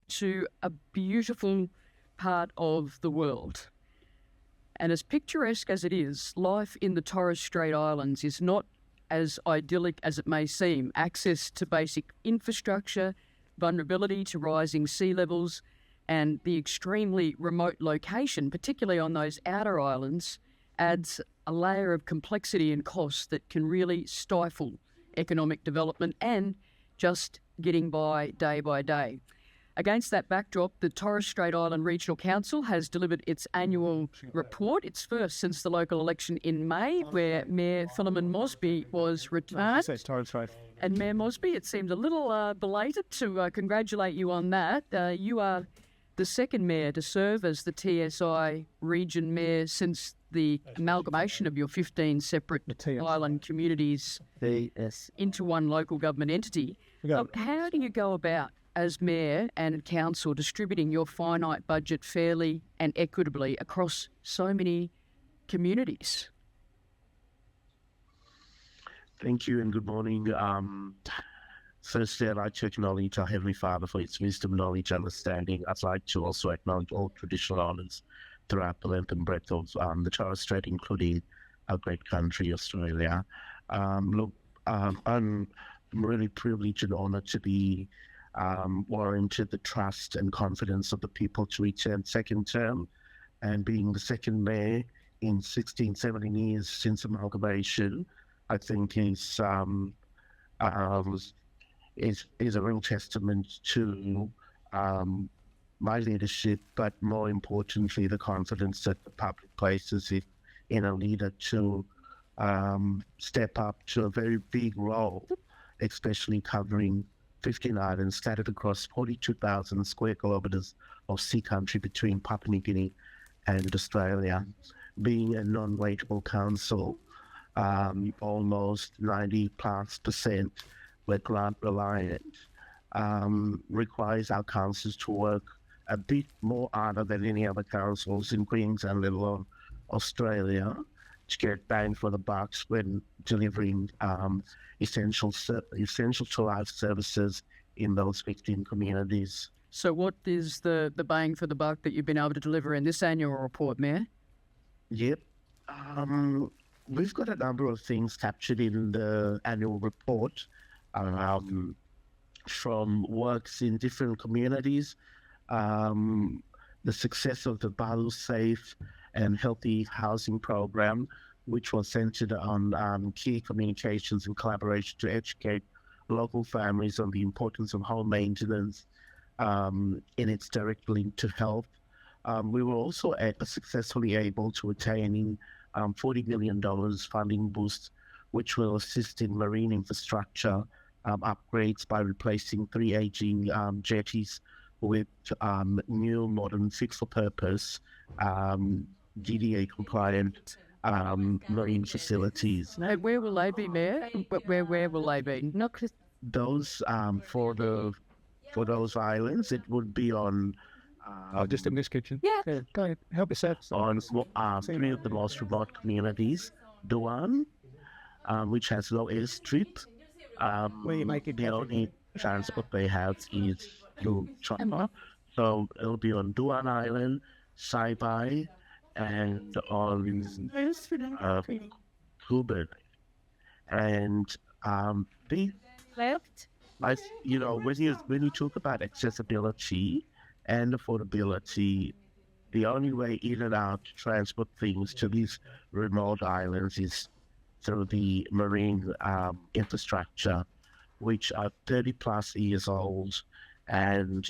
to a beautiful part of the world. And as picturesque as it is, life in the Torres Strait Islands is not as idyllic as it may seem. Access to basic infrastructure, vulnerability to rising sea levels, and the extremely remote location, particularly on those outer islands, adds a layer of complexity and cost that can really stifle economic development and just getting by day. Against that backdrop, the Torres Strait Island Regional Council has delivered its annual report, its first since the local election in May, where Mayor Philemon Mosby was returned. And Mayor Mosby, it seemed a little belated to congratulate you on that. You are the second mayor to serve as the TSI region mayor since the amalgamation of your 15 separate island communities into one local government entity. How do you go about, as mayor and council, distributing your finite budget fairly and equitably across so many communities? Thank you and good morning. Firstly, I'd like to acknowledge our Heavenly Father for His wisdom, knowledge, understanding. I'd like to also acknowledge all traditional owners throughout the length and breadth of the Torres Strait, including our great country, Australia. I'm really privileged and honoured to be warranted the trust and confidence of the people to return second term, and being the second mayor in 16, 17 years since amalgamation, I think is a real testament to my leadership, but more importantly, the confidence that the public places in a leader to step up to a very big role, especially covering 15 islands scattered across 42,000 square kilometres of sea country between Papua New Guinea and Australia. Being a non-rateable council, almost 90+% we're grant reliant, requires our councils to work a bit more harder than any other councils in Queensland, let alone Australia, to get bang for the bucks when delivering essential to life services in those 15 communities. So what is the bang for the buck that you've been able to deliver in this annual report, Mayor? Yep. We've got a number of things captured in the annual report, from works in different communities, the success of the Balu Safe and Healthy Housing Program, which was centered on key communications and collaboration to educate local families on the importance of home maintenance in its direct link to health. We were also successfully able to attain $40 million funding boost, which will assist in marine infrastructure upgrades by replacing 3 aging jetties with new modern fit-for-purpose DDA compliant marine facilities. Where will they be, Mayor? Where will they be? Those for those islands, it would be on. Just in this kitchen. Yeah. Go ahead. Help yourself. On 3 of the most remote communities, Duan, which has low airstrip. Where you make it the only transport they have is through China. So it'll be on Duan Island, Saibai, and on Hubert. And they Left. when you talk about accessibility and affordability, the only way in and out to transport things to these remote islands is through the marine infrastructure, which are 30+ years old. And,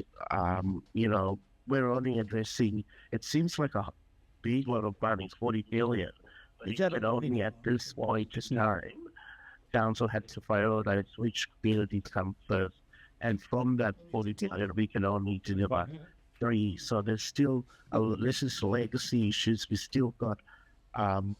we're only addressing, it seems like a big lot of money, 40 billion. But only at this point in time, council had to prioritize which communities come first. And from that 40 billion, we can only deliver 3. So there's still, this is legacy issues. We still got, able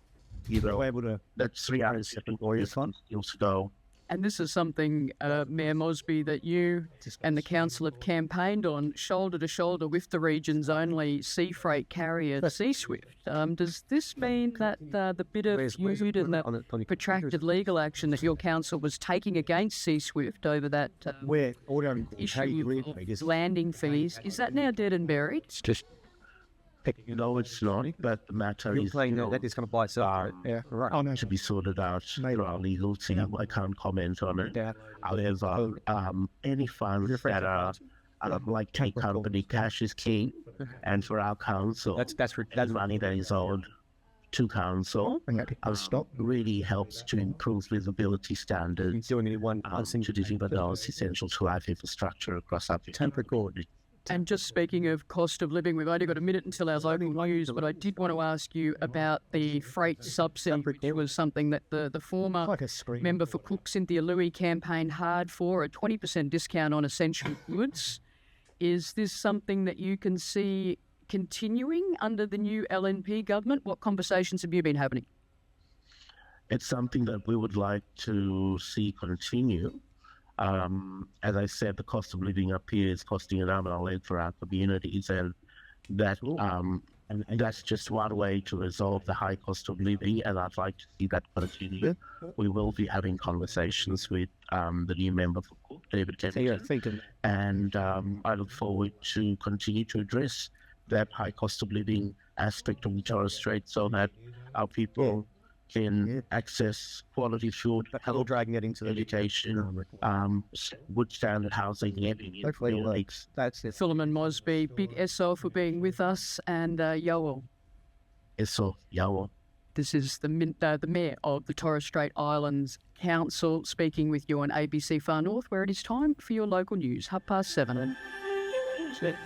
to. that's 3 years still to go. And this is something, Mayor Mosby, that you and the council have campaigned on, shoulder to shoulder with the region's only sea freight carrier, SeaSwift. Does this mean that the bit of feud and the protracted legal action that your council was taking against SeaSwift over that issue of landing fees, is that now dead and buried? It's just No, it's not, but the matter is that is going to buy itself. Yeah, right. Oh, no. to be sorted out through our legal team. I can't comment on it. Yeah. However, any funds that are like take company, cash is king, and for our council, That's money that is owed to council really helps to improve visibility standards doing it in one to deliver those essential to life infrastructure across our country. And just speaking of cost of living, we've only got a minute until our local news, but I did want to ask you about the freight subsidy, which was something that the former member for Cook, Cynthia Louis, campaigned hard for, a 20% discount on essential goods. Is this something that you can see continuing under the new LNP government? What conversations have you been having? It's something that we would like to see continue. As I said, the cost of living up here is costing an arm and a leg for our communities, and that and that's just one way to resolve the high cost of living, and I'd like to see that continue. We will be having conversations with the new member for Cook, David Kennedy, and I look forward to continue to address that high cost of living aspect of the Torres Strait so that our people can access quality food, health, dragging it into education, good standard housing, living. That's it. Philemon Mosby, big SO for being with us, and Yoel. Eso, Yawo. This is the Mayor of the Torres Strait Islands Council speaking with you on ABC Far North, where it is time for your local news, 7:30.